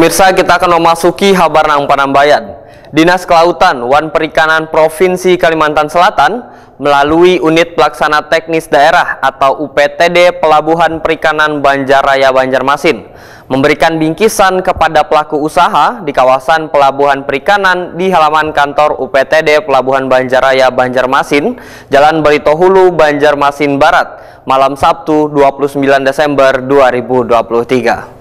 Pemirsa, kita akan memasuki kabar nang Panambayan. Dinas Kelautan Wan Perikanan Provinsi Kalimantan Selatan melalui Unit Pelaksana Teknis Daerah atau UPTD Pelabuhan Perikanan Banjarraya Banjarmasin memberikan bingkisan kepada pelaku usaha di kawasan pelabuhan perikanan di halaman kantor UPTD Pelabuhan Banjarraya Banjarmasin, Jalan Barito Hulu, Banjarmasin Barat, malam Sabtu 29 Desember 2023.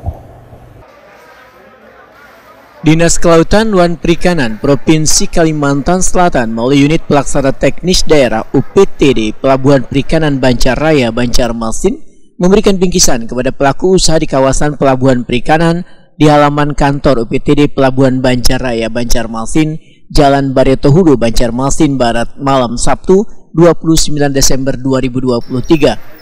Dinas Kelautan Wan Perikanan Provinsi Kalimantan Selatan melalui Unit Pelaksana Teknis Daerah UPTD Pelabuhan Perikanan Banjarraya Banjarmasin memberikan bingkisan kepada pelaku usaha di kawasan pelabuhan perikanan di halaman kantor UPTD Pelabuhan Banjarraya Banjarmasin, Jalan Barito Hulu, Banjarmasin Barat, malam Sabtu 29 Desember 2023.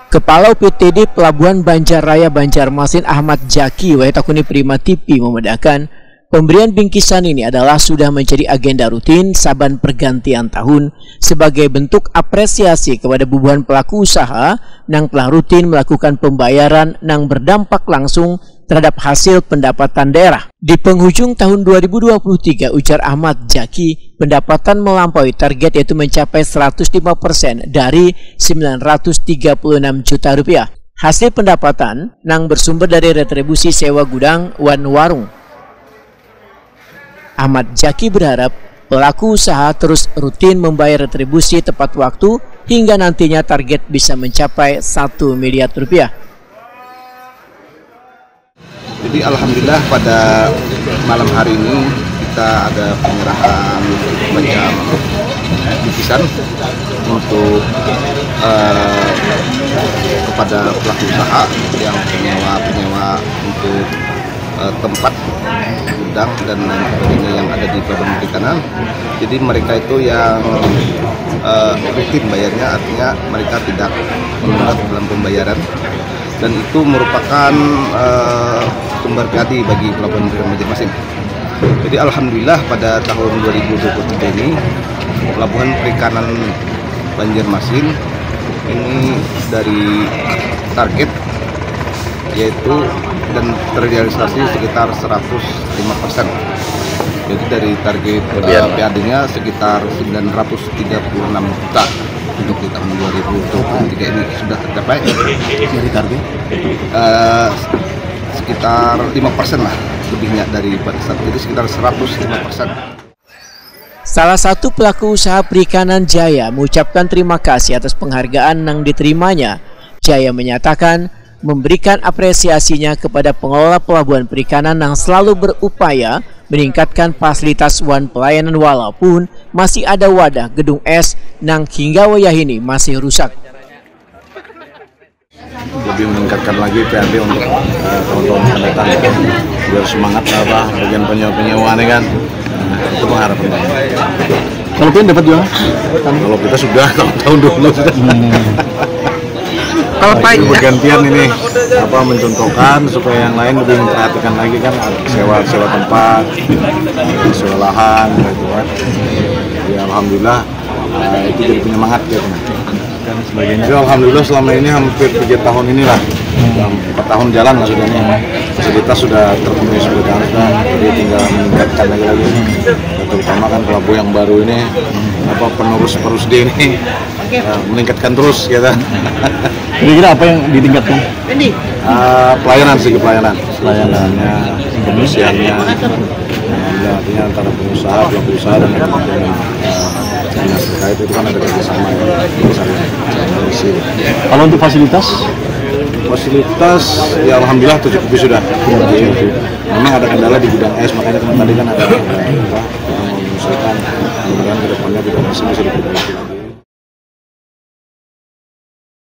Kepala UPTD Pelabuhan Banjarraya Banjarmasin Ahmad Jaki Wahetakuni Prima TV membedakan pemberian bingkisan ini adalah sudah menjadi agenda rutin saban pergantian tahun sebagai bentuk apresiasi kepada bubuhan pelaku usaha yang telah rutin melakukan pembayaran yang berdampak langsung terhadap hasil pendapatan daerah. Di penghujung tahun 2023, ujar Ahmad Jaki, pendapatan melampaui target yaitu mencapai 105% dari 936 juta rupiah. Hasil pendapatan yang bersumber dari retribusi sewa gudang wan warung. Ahmad Jaki berharap pelaku usaha terus rutin membayar retribusi tepat waktu hingga nantinya target bisa mencapai 1 miliar rupiah. Jadi alhamdulillah pada malam hari ini kita ada penyerahan macam bingkisan untuk kepada pelaku usaha yang penyewa untuk tempat gudang dan lain sebagainya yang ada di pelabuhan perikanan. Jadi mereka itu yang rutin bayarnya, artinya mereka tidak menolak dalam pembayaran, dan itu merupakan sumber gadi bagi pelabuhan perikanan Banjarmasin. Jadi alhamdulillah pada tahun 2023 ini pelabuhan perikanan Banjarmasin ini dari target yaitu dan terrealisasi sekitar 105%. Jadi dari target PAD-nya sekitar 936 juta untuk di tahun 2023 ini sudah tercapai. Dari target sekitar 5% lah lebihnya dari pada saat itu, sekitar 105%. Salah satu pelaku usaha perikanan Jaya mengucapkan terima kasih atas penghargaan yang diterimanya. Jaya menyatakan memberikan apresiasinya kepada pengelola pelabuhan perikanan yang selalu berupaya meningkatkan fasilitas wan pelayanan walaupun masih ada wadah gedung es yang hingga wayah ini masih rusak. Lebih meningkatkan lagi PAD untuk tahun-tahun akan datang biar semangat apa bagian penyewa nih kan, itu pengharapan kami. Kalau kalian dapat juga? Kalau kita sudah tahun dulu sudah. Kalau bergantian ini apa mencontohkan supaya yang lain lebih memperhatikan lagi kan, sewa tempat, sewa lahan gitu kan. Ya alhamdulillah itu jadi penyemangat gitu. Dan sebagainya. Ya, alhamdulillah selama ini hampir 3 tahun inilah, 4 tahun jalan lah sudah ini. Fasilitas sudah terpenuhi sudah, jadi tinggal meningkatkan lagi. Terutama kan pelabuhan yang baru ini, apa penerus D ini meningkatkan terus gitu. Kira-kira apa yang ditingkatkan? Pelayanan, pelayanannya, kebersihannya, artinya antara pengusaha, pelaku usaha dan dinas terkait itu kan ada kerjasama yang besar. Kalau untuk fasilitas ya alhamdulillah tercukupi sudah. Memang ada kendala di gudang es, makanya tadi kan ada yang mengusahakan mudah-mudahan ke depannya bisa diperbaiki lagi.